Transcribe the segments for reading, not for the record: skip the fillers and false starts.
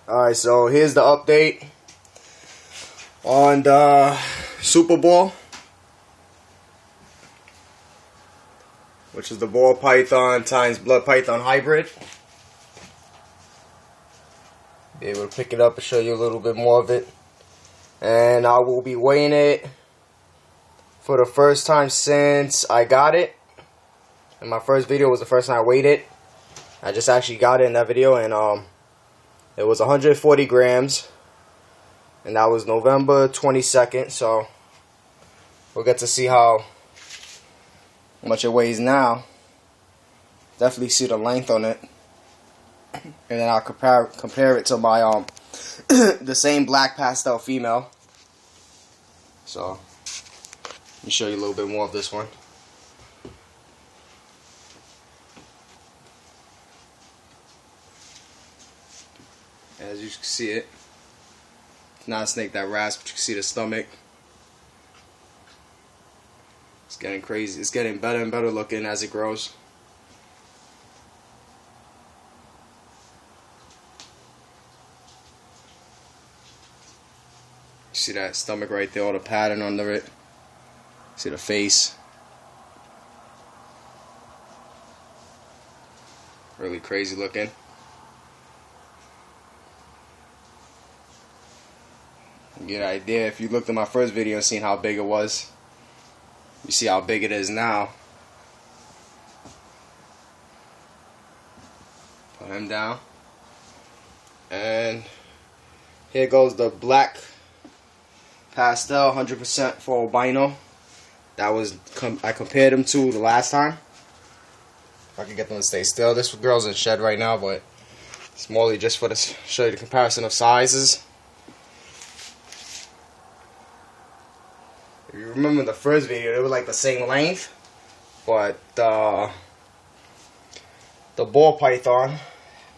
Alright, so here's the update on the Superball, which is the ball python times blood python hybrid. Be able to pick it up and show you a little bit more of it. And I will be weighing it for the first time since I got it. And my first video was the first time I weighed it. I just actually got it in that video, and it was 140 grams, and that was November 22nd, so we'll get to see how much it weighs now. Definitely see the length on it, and then I'll compare it to my the same black pastel female. So let me show you a little bit more of this one. As you can see it, it's not a snake that rasps, but you can see the stomach. It's getting crazy. It's getting better and better looking as it grows. See that stomach right there, all the pattern under it. See the face. Really crazy looking. Get an idea. If you looked at my first video and seen how big it was, you see how big it is now. Put him down, and here goes the black pastel 100% for albino. That was I compared them to the last time. If I can get them to stay still. This girl's in shed right now, but it's more just for to show you the comparison of sizes. If you remember the first video, they were like the same length, but the ball python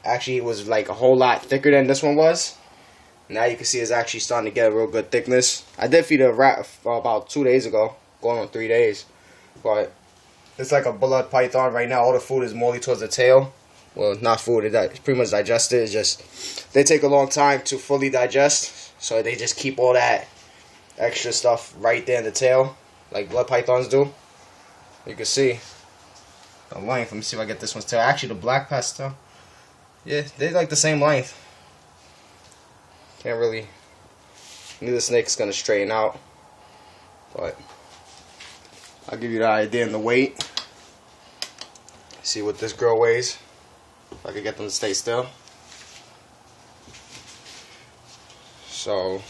actually was like a whole lot thicker than this one was. Now you can see it's actually starting to get a real good thickness. I did feed a rat about 2 days ago, going on 3 days, but it's like a blood python right now. All the food is more towards the tail. Well, not food, it's pretty much digested. It's just they take a long time to fully digest, so they just keep all that extra stuff right there in the tail, like blood pythons do. You can see the length. Let me see if I get this one's tail. Actually, the black pastel, yeah, they're like the same length. Can't really. Neither snake's gonna straighten out, but I'll give you the idea and the weight. See what this girl weighs. If I can get them to stay still. So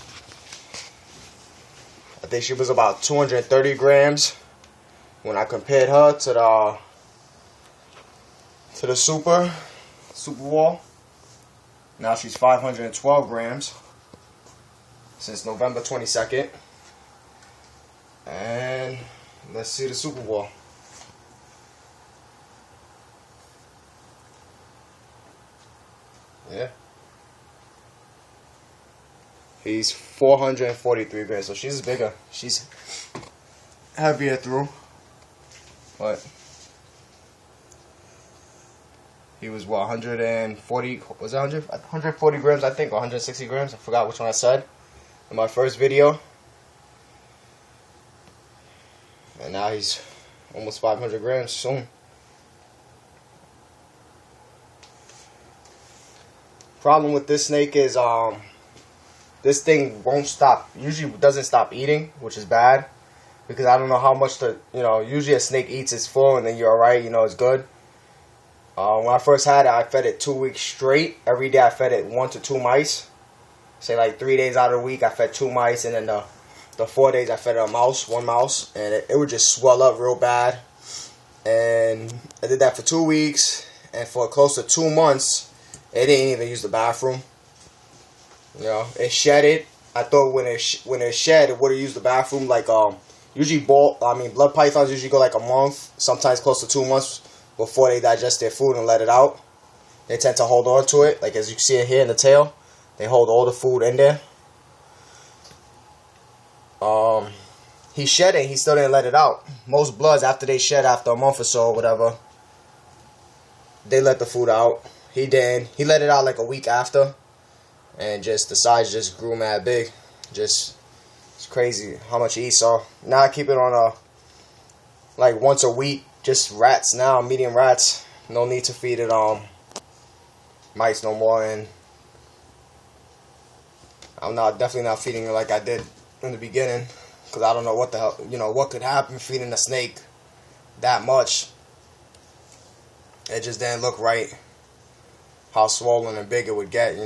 I think she was about 230 grams when I compared her to the Superball. Now she's 512 grams since November 22nd. And let's see the Superball. Yeah. He's 443 grams, so she's bigger. She's heavier through, but he was what, 140? Was it 140 grams? I think, or 160 grams. I forgot which one I said in my first video. And now he's almost 500 grams soon. Problem with this snake is this thing won't stop. Usually doesn't stop eating, which is bad, because I don't know how much usually a snake eats its full and then you're alright, it's good. When I first had it, I fed it 2 weeks straight. Every day I fed it 1 to 2 mice. Say like 3 days out of the week I fed 2 mice, and then the 4 days I fed it one mouse, and it would just swell up real bad. And I did that for 2 weeks, and for close to 2 months it didn't even use the bathroom. It shedded. I thought when it shed, it would have used the bathroom. Like usually blood pythons usually go like a month, sometimes close to 2 months before they digest their food and let it out. They tend to hold on to it, like as you can see it here in the tail. They hold all the food in there. He shed it. He still didn't let it out. Most bloods, after they shed after a month or so or whatever, they let the food out. He didn't. He let it out like a week after. and just the size just grew mad big. Just it's crazy how much he eats. So now I keep it on a like once a week, just rats now, medium rats. No need to feed it mice no more, and I'm definitely not feeding it like I did in the beginning, because I don't know what the hell, what could happen feeding a snake that much. It just didn't look right how swollen and big it would get, You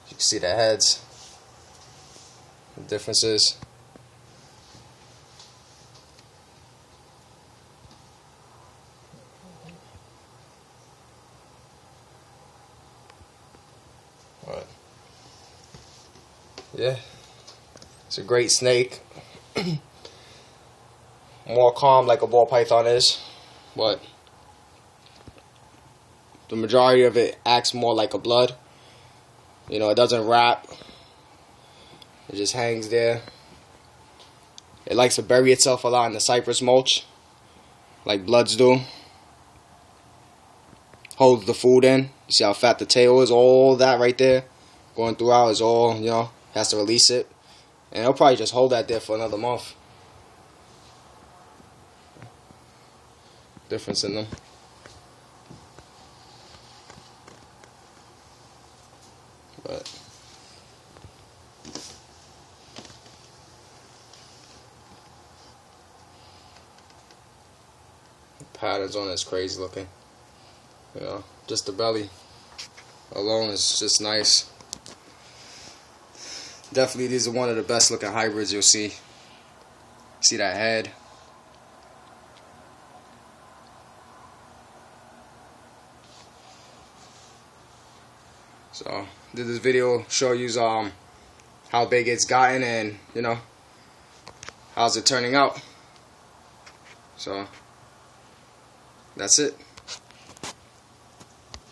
can see the heads, the differences. But yeah, it's a great snake. More calm like a ball python is, but the majority of it acts more like a blood. It doesn't wrap. It just hangs there. It likes to bury itself a lot in the cypress mulch, like bloods do. Holds the food in. You see how fat the tail is? All that right there going throughout is all, has to release it. And it'll probably just hold that there for another month. Difference in them. But the patterns on it is crazy looking. Just the belly alone is just nice. Definitely, these are one of the best looking hybrids you'll see. See that head? So, did this video show you how big it's gotten, and how's it turning out. So, that's it.